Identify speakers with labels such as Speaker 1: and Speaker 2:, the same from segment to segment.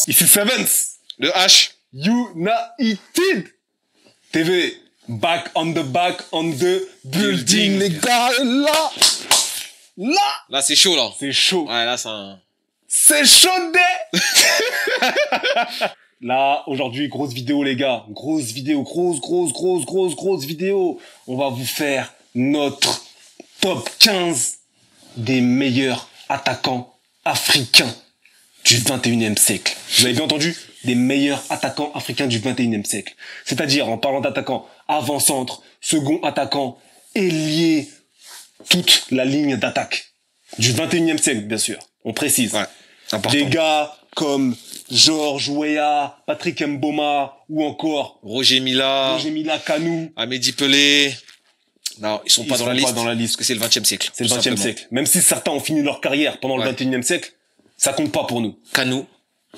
Speaker 1: Ici Sevens,
Speaker 2: Le H.
Speaker 1: United TV, back on the building, les gars, et
Speaker 2: Là, c'est chaud, là.
Speaker 1: c'est chaud.
Speaker 2: Ouais, là, c'est un...
Speaker 1: C'est chaud dès Là, aujourd'hui, grosse vidéo, les gars. Grosse vidéo, grosse vidéo. On va vous faire notre top 15 des meilleurs attaquants africains du 21e siècle. Vous avez bien entendu? Des meilleurs attaquants africains du 21e siècle. C'est-à-dire, en parlant d'attaquants avant-centre, second attaquant, ailier, toute la ligne d'attaque du 21e siècle, bien sûr. On précise.
Speaker 2: Ouais, important.
Speaker 1: Des gars comme Georges Weah, Patrick Mboma, ou encore
Speaker 2: Roger Mila,
Speaker 1: Kanou.
Speaker 2: Amédi Pelé. Non, ils sont pas dans la liste.
Speaker 1: Pas dans la liste.
Speaker 2: Parce que c'est le 20e siècle.
Speaker 1: C'est le
Speaker 2: tout
Speaker 1: 20e
Speaker 2: simplement.
Speaker 1: siècle. Même si certains ont fini leur carrière pendant le 21e siècle, ça compte pas pour nous.
Speaker 2: Kanou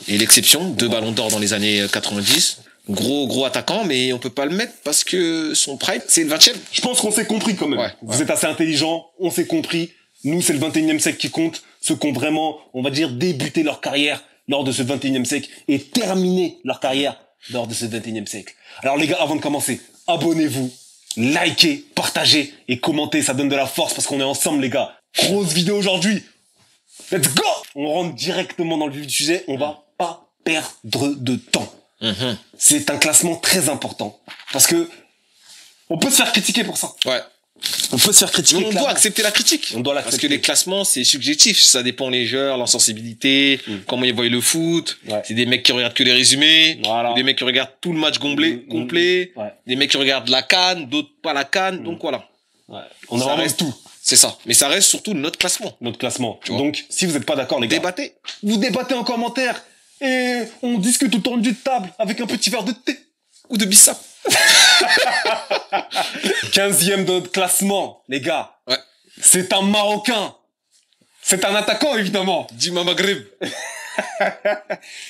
Speaker 2: est l'exception. 2 ballons d'or dans les années 90. Gros attaquant, mais on peut pas le mettre parce que son prime, c'est le 20e.
Speaker 1: Je pense qu'on s'est compris quand même. Vous êtes assez intelligents, on s'est compris. Nous, c'est le 21e siècle qui compte. Ceux qui ont vraiment, on va dire, débuté leur carrière lors de ce 21e siècle et terminé leur carrière lors de ce 21e siècle. Alors les gars, avant de commencer, abonnez-vous, likez, partagez et commentez. Ça donne de la force parce qu'on est ensemble, les gars. Grosse vidéo aujourd'hui. Let's go! On rentre directement dans le vif du sujet. On va pas perdre de temps. C'est un classement très important parce que on peut se faire critiquer pour ça.
Speaker 2: Ouais.
Speaker 1: On peut se faire critiquer.
Speaker 2: On doit accepter la critique.
Speaker 1: On doit l'accepter.
Speaker 2: Parce que les classements, c'est subjectif. Ça dépend les joueurs, leur sensibilité, comment ils voient le foot.
Speaker 1: Ouais.
Speaker 2: C'est des mecs qui regardent que les résumés.
Speaker 1: Voilà.
Speaker 2: Des mecs qui regardent tout le match complet.
Speaker 1: Ouais.
Speaker 2: Des mecs qui regardent la CAN, d'autres pas la CAN. Donc voilà.
Speaker 1: Ouais. On a
Speaker 2: Ça
Speaker 1: vraiment
Speaker 2: reste
Speaker 1: tout.
Speaker 2: C'est ça. Mais ça reste surtout notre classement.
Speaker 1: Notre classement.
Speaker 2: Tu vois.
Speaker 1: Donc, si vous n'êtes pas d'accord, les gars,
Speaker 2: Débattez.
Speaker 1: vous débattez en commentaire et on discute autour d'une table avec un petit verre de thé.
Speaker 2: Ou de Bissap.
Speaker 1: 15e de notre classement, les gars.
Speaker 2: Ouais.
Speaker 1: C'est un Marocain. C'est un attaquant, évidemment.
Speaker 2: Dima Maghreb.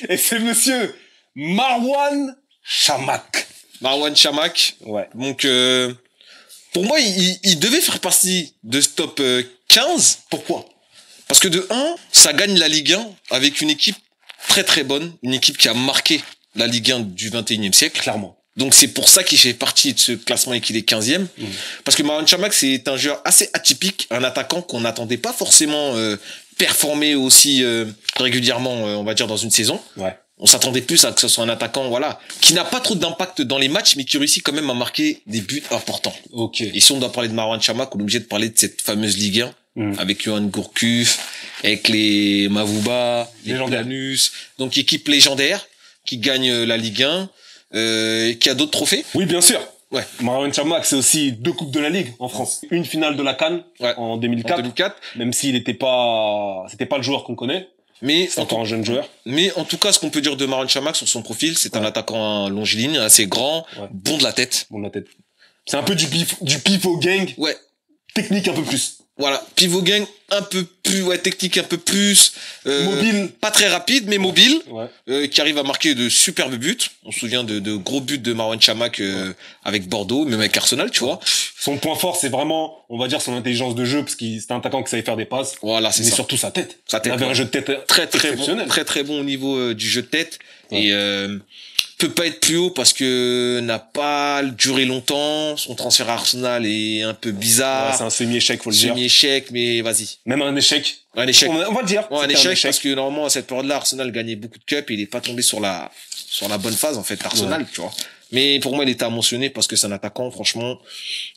Speaker 1: Et c'est monsieur Marwan Chamakh.
Speaker 2: Marwan Chamakh.
Speaker 1: Ouais.
Speaker 2: Donc, pour moi, il devait faire partie de ce top 15.
Speaker 1: Pourquoi?
Speaker 2: Parce que de 1, ça gagne la Ligue 1 avec une équipe très bonne. Une équipe qui a marqué la Ligue 1 du 21e siècle.
Speaker 1: Clairement.
Speaker 2: Donc c'est pour ça qu'il fait partie de ce classement et qu'il est 15e. Parce que Marwan Chamakh, c'est un joueur assez atypique, un attaquant qu'on n'attendait pas forcément performer aussi régulièrement, on va dire, dans une saison.
Speaker 1: Ouais.
Speaker 2: On s'attendait plus à que ce soit un attaquant, voilà, qui n'a pas trop d'impact dans les matchs, mais qui réussit quand même à marquer des buts importants.
Speaker 1: Ok.
Speaker 2: Et si on doit parler de Marwan Chamakh, on est obligé de parler de cette fameuse Ligue 1, avec Johan Gourcuff, avec les Mavouba, les Planus, donc équipe légendaire qui gagne la Ligue 1, qui a d'autres trophées.
Speaker 1: Oui, bien sûr.
Speaker 2: Ouais.
Speaker 1: Marwan Chamakh, c'est aussi 2 coupes de la Ligue en France. Une finale de la CAN en 2004.
Speaker 2: En 2004.
Speaker 1: Même s'il était pas, c'était pas le joueur qu'on connaît.
Speaker 2: Mais
Speaker 1: c'est encore un jeune joueur.
Speaker 2: Mais en tout cas, ce qu'on peut dire de Marwan Chamakh sur son profil, c'est un attaquant longiligne, assez grand, bon de la tête.
Speaker 1: Bon de la tête. C'est un peu du pivot gang.
Speaker 2: Ouais.
Speaker 1: Technique un peu plus.
Speaker 2: Voilà, pivot gang un peu plus, technique un peu plus,
Speaker 1: mobile,
Speaker 2: pas très rapide mais mobile, qui arrive à marquer de superbes buts. On se souvient de gros buts de Marwan Chamakh avec Bordeaux, même avec Arsenal, tu vois.
Speaker 1: Son point fort, c'est vraiment, on va dire, son intelligence de jeu, parce qu'il c'est un attaquant qui savait faire des passes.
Speaker 2: Voilà, c'est ça.
Speaker 1: Mais surtout sa tête.
Speaker 2: Sa tête.
Speaker 1: Il avait un jeu de tête
Speaker 2: très
Speaker 1: exceptionnel.
Speaker 2: bon, très bon au niveau du jeu de tête et peut pas être plus haut parce que n'a pas duré longtemps. Son transfert à Arsenal est un peu bizarre.
Speaker 1: Ouais, c'est un semi-échec, faut le dire.
Speaker 2: Semi-échec, mais vas-y.
Speaker 1: Même un échec.
Speaker 2: Un échec.
Speaker 1: On va le dire.
Speaker 2: Ouais, un échec parce que normalement à cette période-là, Arsenal gagnait beaucoup de cups et il est pas tombé sur la bonne phase en fait, Arsenal, tu vois. Mais pour moi, il était à mentionner parce que c'est un attaquant, franchement,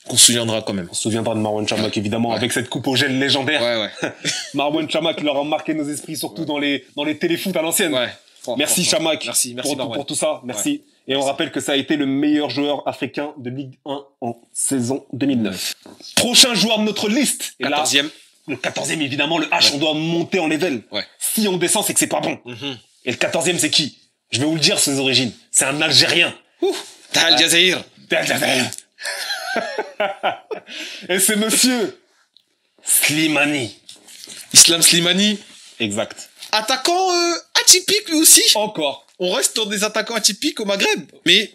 Speaker 2: qu'on se souviendra quand même.
Speaker 1: On se souviendra de Marwan Chamakh, évidemment, avec cette coupe au gel légendaire.
Speaker 2: Ouais.
Speaker 1: Marwan Chamakh leur a marqué nos esprits, surtout dans les téléfoot à l'ancienne.
Speaker 2: Ouais.
Speaker 1: Merci Chamakh.
Speaker 2: Merci
Speaker 1: pour tout ça. Merci. Et on rappelle que ça a été le meilleur joueur africain de Ligue 1 en saison 2009. Prochain joueur de notre liste.
Speaker 2: 14e.
Speaker 1: Le 14e, évidemment, le H, on doit monter en level.
Speaker 2: Ouais.
Speaker 1: Si on descend, c'est que c'est pas bon. Et le 14e, c'est qui? Je vais vous le dire, ses origines. C'est un Algérien.
Speaker 2: Al Jazeera.
Speaker 1: Et c'est monsieur Slimani.
Speaker 2: Islam Slimani.
Speaker 1: Exact.
Speaker 2: Attaquant atypique lui aussi.
Speaker 1: Encore.
Speaker 2: On reste dans des attaquants atypiques au Maghreb. Mais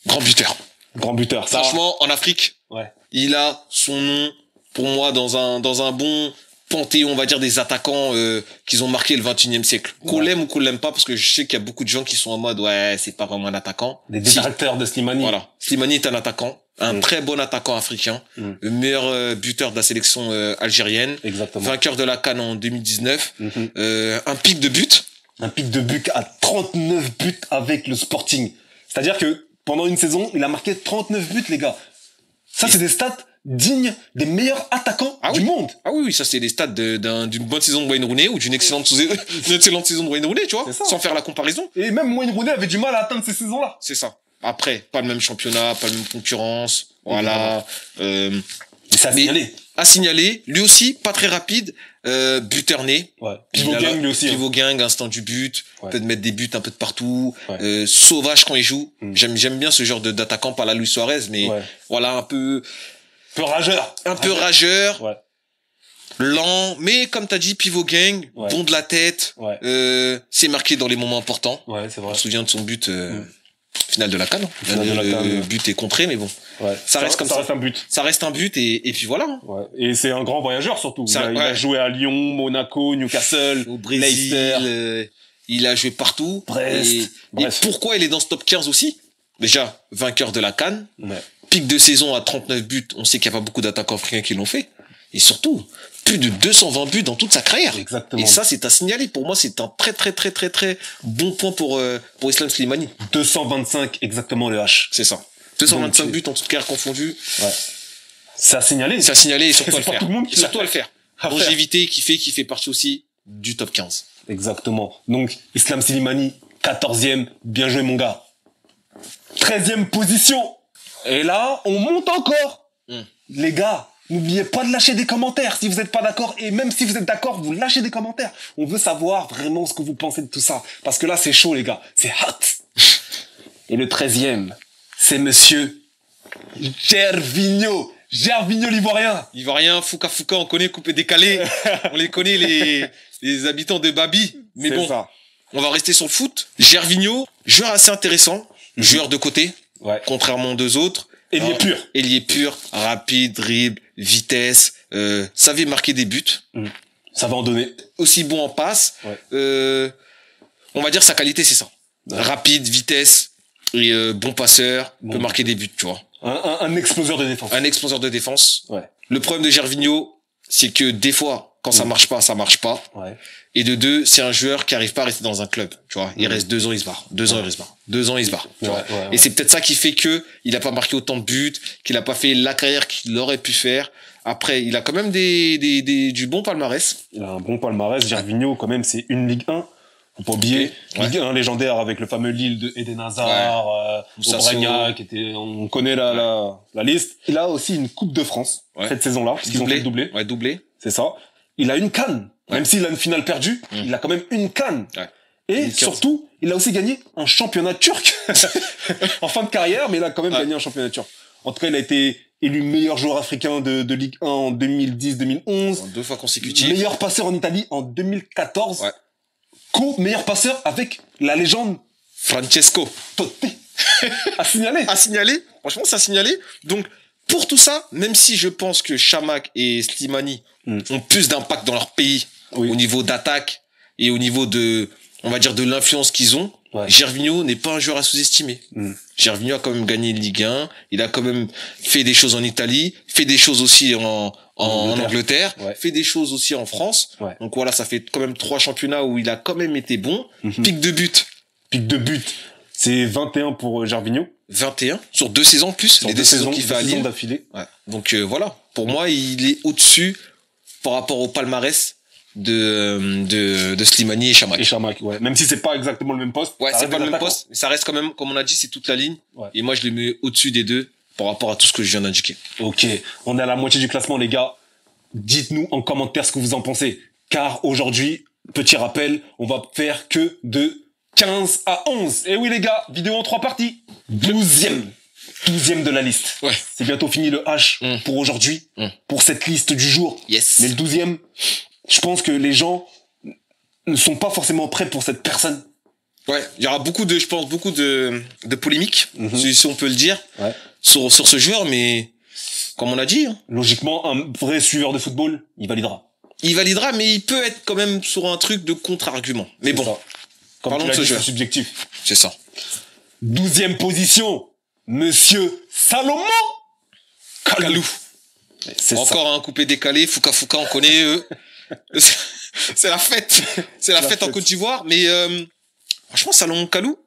Speaker 2: grand buteur.
Speaker 1: Grand buteur. Ça.
Speaker 2: Franchement, en Afrique, il a son nom pour moi dans un bon panthéon, on va dire, des attaquants qui ont marqué le 21e siècle. Qu'on l'aime ou qu'on l'aime pas, parce que je sais qu'il y a beaucoup de gens qui sont en mode ouais, c'est pas vraiment un attaquant.
Speaker 1: Des détracteurs de Slimani.
Speaker 2: Voilà. Slimani est un attaquant, un très bon attaquant africain, le meilleur buteur de la sélection algérienne.
Speaker 1: Exactement.
Speaker 2: Vainqueur de la CAN en 2019. Un pic de but.
Speaker 1: Un pic de but à 39 buts avec le Sporting. C'est-à-dire que pendant une saison, il a marqué 39 buts, les gars. Ça, c'est des stats dignes des meilleurs attaquants du monde.
Speaker 2: Ah oui, ça c'est des stats d'une bonne saison de Wayne Rooney ou d'une excellente saison de Wayne Rooney, tu vois, sans faire la comparaison.
Speaker 1: Et même Wayne Rooney avait du mal à atteindre ces saisons-là.
Speaker 2: C'est ça. Après, pas le même championnat, pas la même concurrence, voilà.
Speaker 1: Mais c'est à signaler.
Speaker 2: Lui aussi, pas très rapide, buteur né.
Speaker 1: Ouais. Pivot gang, lui aussi.
Speaker 2: Pivot gang, instant du but, peut mettre des buts un peu de partout, sauvage quand il joue. J'aime bien ce genre d'attaquant, pas la Luis Suarez, mais voilà, un peu
Speaker 1: rageur.
Speaker 2: Ouais. Lent, mais comme t'as dit, pivot gang, bon de la tête, c'est marqué dans les moments importants.
Speaker 1: Ouais, c'est vrai.
Speaker 2: On se souvient de son but, finale de la CAN. Le but est contré, mais bon. Ouais. Ça reste un but. Ça reste un but et puis voilà.
Speaker 1: Ouais. Et c'est un grand voyageur surtout. Il a joué à Lyon, Monaco, Newcastle,
Speaker 2: au Brésil, Leicester. Il a joué partout.
Speaker 1: Brest.
Speaker 2: Et pourquoi il est dans ce top 15 aussi? Déjà, vainqueur de la CAN. Pic de saison à 39 buts. On sait qu'il n'y a pas beaucoup d'attaquants africains qui l'ont fait. Et surtout, plus de 220 buts dans toute sa carrière.
Speaker 1: Exactement.
Speaker 2: Et ça, c'est à signaler. Pour moi, c'est un très bon point pour Islam Slimani.
Speaker 1: 225 exactement le H.
Speaker 2: C'est ça. 225 buts en toute carrière confondue.
Speaker 1: Ouais. C'est à signaler.
Speaker 2: C'est à signaler et surtout à le faire.
Speaker 1: Tout le monde qui
Speaker 2: surtout à le faire. Longévité qui fait partie aussi du top 15.
Speaker 1: Exactement. Donc, Islam Slimani, 14e. Bien joué, mon gars. 13e position. Et là, on monte encore. Les gars, n'oubliez pas de lâcher des commentaires si vous n'êtes pas d'accord. Et même si vous êtes d'accord, vous lâchez des commentaires. On veut savoir vraiment ce que vous pensez de tout ça. Parce que là, c'est chaud, les gars. C'est hot. Et le 13e, c'est monsieur Gervinho. Gervinho l'Ivoirien.
Speaker 2: Ivoirien, Fouka, on connaît coupé décalé. On les connaît, les habitants de Babi. Mais bon, on va rester sur le foot. Gervinho, joueur assez intéressant. Joueur de côté. Contrairement aux deux autres. Ailier pur, rapide, dribble, vitesse, savait marquer des buts.
Speaker 1: Ça va en donner.
Speaker 2: Aussi bon en passe. On va dire sa qualité, c'est ça. Rapide, vitesse, et bon passeur, peut marquer des buts, tu vois.
Speaker 1: Un exploseur de défense.
Speaker 2: Un exploseur de défense. Le problème de Gervinho, c'est que des fois, quand ça marche pas, ça marche pas. Et de deux, c'est un joueur qui arrive pas à rester dans un club, tu vois. Il reste 2 ans, il se barre. 2 ans, il se barre. 2 ans, il se barre. Tu vois. Et c'est peut-être ça qui fait que il a pas marqué autant de buts, qu'il a pas fait la carrière qu'il aurait pu faire. Après, il a quand même du bon palmarès.
Speaker 1: Il a un bon palmarès. Gervinho, quand même, c'est une Ligue 1. Faut pas oublier. Ligue 1 légendaire avec le fameux Lille de Eden Hazard, Aubragna, on connaît la liste. Il a aussi une Coupe de France, cette saison-là, parce qu'ils ont fait le doublé.
Speaker 2: Ouais, doublé.
Speaker 1: C'est ça. Il a une CAN. Même s'il a une finale perdue, il a quand même une CAN. Et surtout, il a aussi gagné un championnat turc. En fin de carrière, mais il a quand même gagné un championnat turc. En tout cas, il a été élu meilleur joueur africain de Ligue 1 en 2010-2011.
Speaker 2: 2 fois consécutif.
Speaker 1: Meilleur passeur en Italie en 2014. Co-meilleur passeur avec la légende
Speaker 2: Francesco
Speaker 1: Totti. À signaler.
Speaker 2: Franchement, c'est à signaler. Donc, pour tout ça, même si je pense que Chamakh et Slimani ont plus d'impact dans leur pays, au niveau d'attaque et au niveau on va dire, de l'influence qu'ils ont, Gervinho n'est pas un joueur à sous-estimer. Gervinho a quand même gagné Ligue 1, il a quand même fait des choses en Italie, fait des choses aussi en Angleterre, fait des choses aussi en France. Donc voilà, ça fait quand même 3 championnats où il a quand même été bon. Pic de but.
Speaker 1: C'est 21 pour Gervinho.
Speaker 2: 21 sur 2 saisons plus, les 2 saisons qu'il fait à Lille.
Speaker 1: D'affilée.
Speaker 2: Donc voilà, pour moi, il est au-dessus par rapport au palmarès de Slimani et Chamakh.
Speaker 1: Même si c'est pas exactement le même poste.
Speaker 2: C'est pas le même poste, mais ça reste quand même, comme on a dit, c'est toute la ligne. Et moi, je les mets au-dessus des deux par rapport à tout ce que je viens d'indiquer.
Speaker 1: Ok, on est à la moitié du classement, les gars. Dites-nous en commentaire ce que vous en pensez. Car aujourd'hui, petit rappel, on va faire que de 15 à 11. Et oui, les gars, vidéo en 3 parties. 12e de la liste. C'est bientôt fini le H pour aujourd'hui, pour cette liste du jour.
Speaker 2: Yes.
Speaker 1: Mais le 12e, je pense que les gens ne sont pas forcément prêts pour cette personne.
Speaker 2: Il y aura beaucoup de polémiques, si on peut le dire, sur ce joueur, mais comme on a dit.
Speaker 1: Logiquement, un vrai suiveur de football, il validera.
Speaker 2: il validera, mais il peut être quand même sur un truc de contre-argument. Mais bon,
Speaker 1: parlons de ce jeu. C'est subjectif.
Speaker 2: C'est ça.
Speaker 1: 12e position, Monsieur Salomon Kalou.
Speaker 2: Encore un coupé décalé, Fouka, on connaît. C'est la fête. C'est la fête en Côte d'Ivoire. Mais franchement, Salomon Kalou,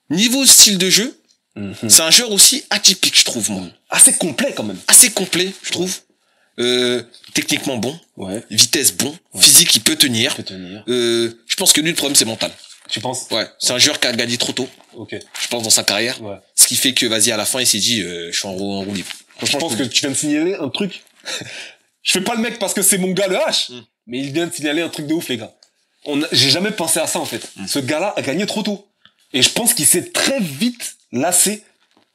Speaker 2: niveau style de jeu, c'est un joueur aussi atypique, je trouve, moi.
Speaker 1: Assez complet, quand même.
Speaker 2: Assez complet, je trouve. Techniquement bon. Vitesse bon. Physique, il peut tenir. Je pense que lui, le problème, c'est mental.
Speaker 1: Tu penses?
Speaker 2: Ouais. C'est un joueur qui a gagné trop tôt. Je pense dans sa carrière. Ce qui fait que, vas-y, à la fin, il s'est dit, je suis en roue libre.
Speaker 1: Je pense que tu viens de signaler un truc. Je fais pas le mec parce que c'est mon gars, le H. Mais il vient de signaler un truc de ouf, les gars. J'ai jamais pensé à ça, en fait. Ce gars-là a gagné trop tôt. Et je pense qu'il s'est très vite lassé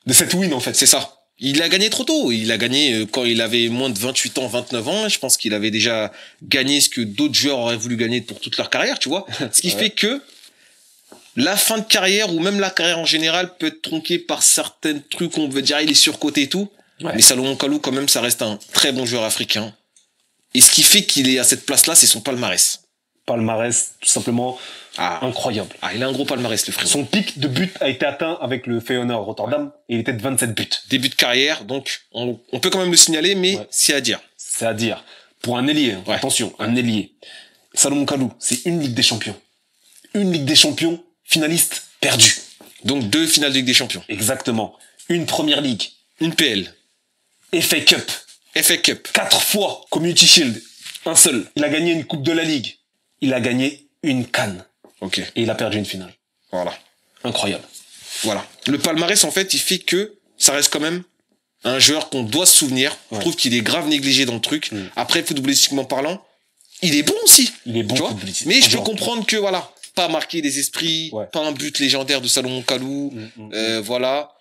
Speaker 1: de cette win, en fait.
Speaker 2: C'est ça. Il a gagné trop tôt. Il a gagné quand il avait moins de 28 ans, 29 ans. Je pense qu'il avait déjà gagné ce que d'autres joueurs auraient voulu gagner pour toute leur carrière, tu vois. Ce qui fait que la fin de carrière, ou même la carrière en général, peut être tronquée par certains trucs, on veut dire, il est surcoté et tout. Mais Salomon Kalou, quand même, ça reste un très bon joueur africain. Et ce qui fait qu'il est à cette place-là, c'est son palmarès.
Speaker 1: Palmarès, tout simplement, incroyable.
Speaker 2: Il a un gros palmarès, le frère.
Speaker 1: Son pic de but a été atteint avec le Feyenoord Rotterdam, et il était de 27 buts.
Speaker 2: Début de carrière, donc on peut quand même le signaler, mais c'est à dire.
Speaker 1: C'est à dire. Pour un ailier, attention, un ailier. Salomon Kalou, c'est une Ligue des Champions. Une Ligue des Champions, finaliste, perdue.
Speaker 2: Donc 2 finales de Ligue des Champions.
Speaker 1: Exactement. Une Première Ligue.
Speaker 2: Une PL.
Speaker 1: FA Cup. 4 fois. Community Shield. Un seul. Il a gagné une Coupe de la Ligue. Il a gagné une CAN.
Speaker 2: Et
Speaker 1: il a perdu une finale.
Speaker 2: Voilà.
Speaker 1: Incroyable.
Speaker 2: Voilà. Le palmarès, en fait, il fait que ça reste quand même un joueur qu'on doit se souvenir. Je trouve qu'il est grave négligé dans le truc. Après, footballistiquement parlant, il est bon aussi.
Speaker 1: Il est bon,
Speaker 2: mais je peux comprendre que, voilà, pas marquer des esprits, pas un but légendaire de Salomon Kalou, voilà.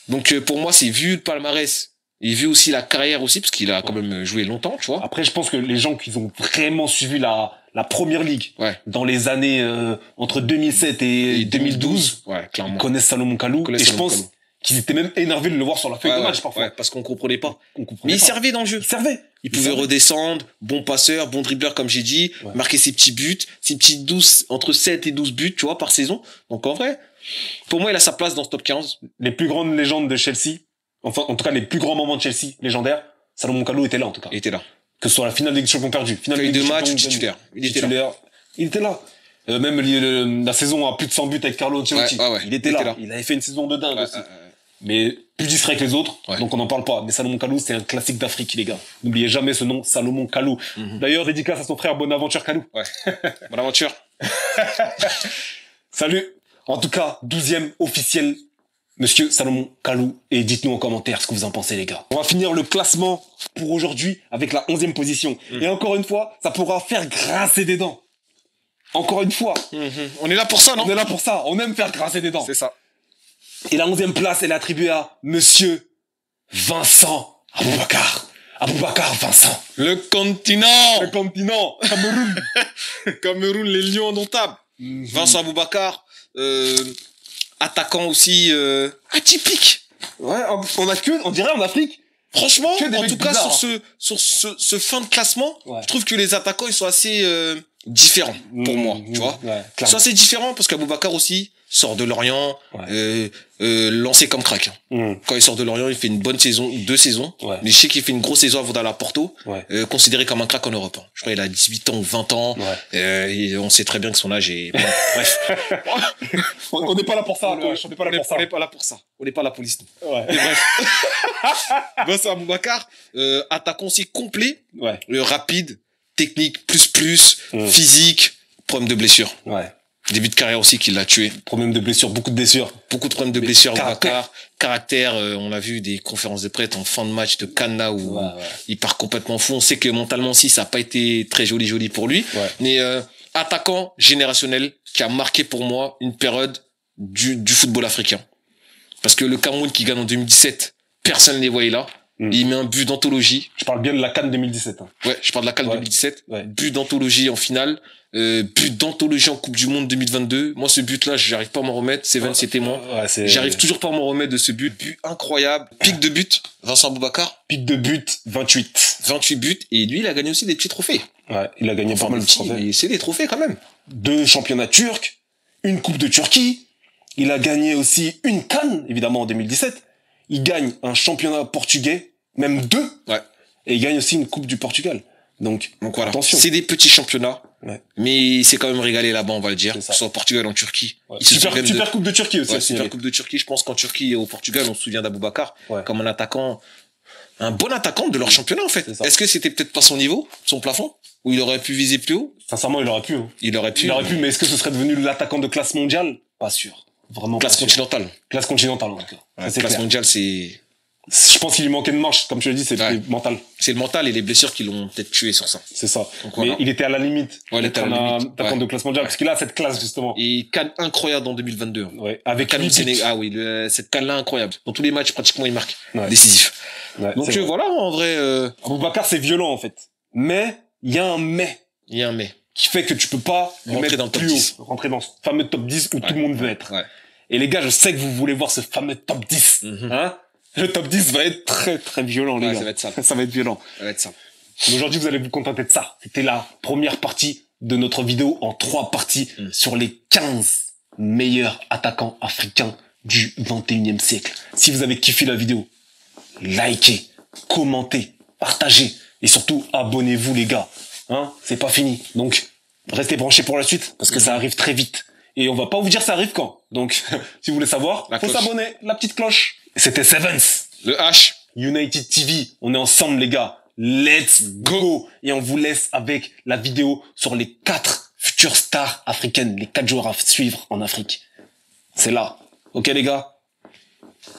Speaker 2: Donc, pour moi, c'est vu le palmarès. Et vu aussi la carrière aussi, parce qu'il a quand même joué longtemps, tu vois.
Speaker 1: Après, je pense que les gens qui ont vraiment suivi la première ligue, dans les années, entre 2007 et 2012,
Speaker 2: clairement,
Speaker 1: connaissent Salomon Kalou. Et je pense qu'ils étaient même énervés de le voir sur la feuille de match, parfois.
Speaker 2: Parce qu'on comprenait pas. Mais il servait dans le jeu. Il pouvait redescendre, bon passeur, bon dribbleur, comme j'ai dit, marquer ses petits buts, ses petits 12, entre 7 et 12 buts, tu vois, par saison. Donc, en vrai, pour moi, il a sa place dans ce top 15.
Speaker 1: Les plus grandes légendes de Chelsea, enfin, en tout cas, les plus grands moments de Chelsea, légendaires, Salomon Kalou était là, en tout cas.
Speaker 2: Il était là.
Speaker 1: Que ce soit la finale de Ligue des Champions perdue,
Speaker 2: finale de match, titulaire.
Speaker 1: Il était là. Même la saison à plus de 100 buts avec Carlo Ancelotti. Il était là. Il avait fait une saison de dingue aussi. Mais plus discret que les autres, donc on n'en parle pas. Mais Salomon Kalou, c'est un classique d'Afrique, les gars. N'oubliez jamais ce nom, Salomon Kalou. D'ailleurs, dédicace à son frère Bonaventure Kalou.
Speaker 2: Bonaventure.
Speaker 1: Salut. En tout cas, 12e officiel, Monsieur Salomon Kalou. Et dites-nous en commentaire ce que vous en pensez, les gars. On va finir le classement pour aujourd'hui avec la 11e position. Et encore une fois, ça pourra faire grincer des dents. Encore une fois.
Speaker 2: On est là pour ça, non?
Speaker 1: On est là pour ça. On aime faire grincer des dents.
Speaker 2: C'est ça.
Speaker 1: Et la 11e place, elle est attribuée à Monsieur Vincent Aboubakar. Aboubakar Vincent.
Speaker 2: Le continent.
Speaker 1: Cameroun.
Speaker 2: Cameroun, les lions indomptables. Vincent Aboubakar, attaquant aussi atypique.
Speaker 1: On dirait en Afrique.
Speaker 2: Franchement, en tout cas sur ce fin de classement, je trouve que les attaquants ils sont assez différents pour moi, tu vois. Ils sont assez différents parce qu'Aboubacar aussi sort de Lorient, lancé comme crack. Quand il sort de Lorient, il fait une bonne saison, 2 saisons. Mais je sais qu'il fait une grosse saison avant d'aller à Porto, considéré comme un crack en Europe. Je crois qu'il a 18 ans ou 20 ans. Et on sait très bien que son âge est... Bon, bref.
Speaker 1: On n'est pas là pour ça. On n'est pas
Speaker 2: là pour ça. On n'est pas la police. Bref. Vincent Aboubakar, attaquant aussi complet, rapide, technique, plus, physique, problème de blessure. Début de carrière aussi qui l'a tué.
Speaker 1: Problème de blessure, beaucoup de blessures.
Speaker 2: Beaucoup de problèmes de blessures. Caractère, on a vu des conférences de presse en fin de match de Cannes où il part complètement fou. On sait que mentalement aussi ça n'a pas été très joli pour lui. Mais attaquant générationnel qui a marqué pour moi une période du football africain. Parce que le Cameroun qui gagne en 2017, personne ne les voyait là. Il met un but d'anthologie.
Speaker 1: Je parle bien de la CAN 2017. Hein.
Speaker 2: Ouais, je parle de la CAN 2017.
Speaker 1: Ouais.
Speaker 2: But d'anthologie en finale. But d'anthologie en Coupe du Monde 2022. Moi, ce but-là, j'arrive pas à m'en remettre. Seven, c'est témoin. J'arrive toujours pas à m'en remettre de ce but. But incroyable. Pic de but. Vincent Aboubakar.
Speaker 1: Pic de but, 28.
Speaker 2: 28 buts. Et lui, il a gagné aussi des petits trophées.
Speaker 1: Ouais, il a gagné pas mal de trophées.
Speaker 2: Et c'est des trophées quand même.
Speaker 1: 2 championnats turcs. Une Coupe de Turquie. Il a gagné aussi une CAN, évidemment, en 2017. Il gagne un championnat portugais, même 2.
Speaker 2: Ouais.
Speaker 1: Et il gagne aussi une Coupe du Portugal. Donc
Speaker 2: voilà.
Speaker 1: Attention.
Speaker 2: C'est des petits championnats.
Speaker 1: Ouais.
Speaker 2: Mais il s'est quand même régalé là-bas, on va le dire. Soit au Portugal, en Turquie.
Speaker 1: Ouais. Super Coupe de Turquie aussi.
Speaker 2: Ouais, super Coupe de Turquie. Je pense qu'en Turquie et au Portugal, on se souvient d'Aboubacar comme un attaquant, un bon attaquant de leur championnat, en fait. Est-ce que c'était peut-être pas son niveau, son plafond? Ou il aurait pu viser plus haut?
Speaker 1: Sincèrement, il aurait pu. Hein.
Speaker 2: Il aurait pu,
Speaker 1: mais est-ce que ce serait devenu l'attaquant de classe mondiale? Pas sûr. Vraiment
Speaker 2: classe continentale.
Speaker 1: Classe continentale, en tout cas.
Speaker 2: Ouais, classe mondiale, c'est...
Speaker 1: Je pense qu'il lui manquait de marche, comme tu l'as dit, c'est le mental.
Speaker 2: C'est le mental et les blessures qui l'ont peut-être tué sur ça.
Speaker 1: C'est ça. Donc, mais il était à la limite.
Speaker 2: Ouais, il était à la limite.
Speaker 1: Attaquant de classe mondiale, parce qu'il a cette classe, justement.
Speaker 2: Et CAN incroyable en 2022.
Speaker 1: Ouais. Avec
Speaker 2: CAN Sénégal. Ah oui, cette CAN-là incroyable. Dans tous les matchs, pratiquement, il marque.
Speaker 1: Ouais.
Speaker 2: Décisif.
Speaker 1: Ouais,
Speaker 2: donc voilà, en vrai...
Speaker 1: Aboubacar, c'est violent, en fait. Mais, il y a un mais.
Speaker 2: Il y a un mais.
Speaker 1: Qui fait que tu peux pas
Speaker 2: rentrer dans le top 10.
Speaker 1: Rentrer dans ce fameux top 10 où tout le monde veut être.
Speaker 2: Ouais.
Speaker 1: Et les gars, je sais que vous voulez voir ce fameux top 10. Hein? Le top 10 va être très très violent, les gars.
Speaker 2: Ça va être ça.
Speaker 1: Ça va être violent.
Speaker 2: Ça va être ça.
Speaker 1: Mais aujourd'hui, vous allez vous contenter de ça. C'était la première partie de notre vidéo en 3 parties sur les 15 meilleurs attaquants africains du 21e siècle. Si vous avez kiffé la vidéo, likez, commentez, partagez et surtout abonnez-vous, les gars. Hein? C'est pas fini. Donc, restez branchés pour la suite parce que ça arrive très vite. Et on va pas vous dire ça arrive quand. Donc, si vous voulez savoir, faut s'abonner, la petite cloche. C'était Sevens.
Speaker 2: Le H.
Speaker 1: United TV. On est ensemble, les gars. Let's go. Et on vous laisse avec la vidéo sur les 4 futures stars africaines, les 4 joueurs à suivre en Afrique. C'est là. Ok, les gars?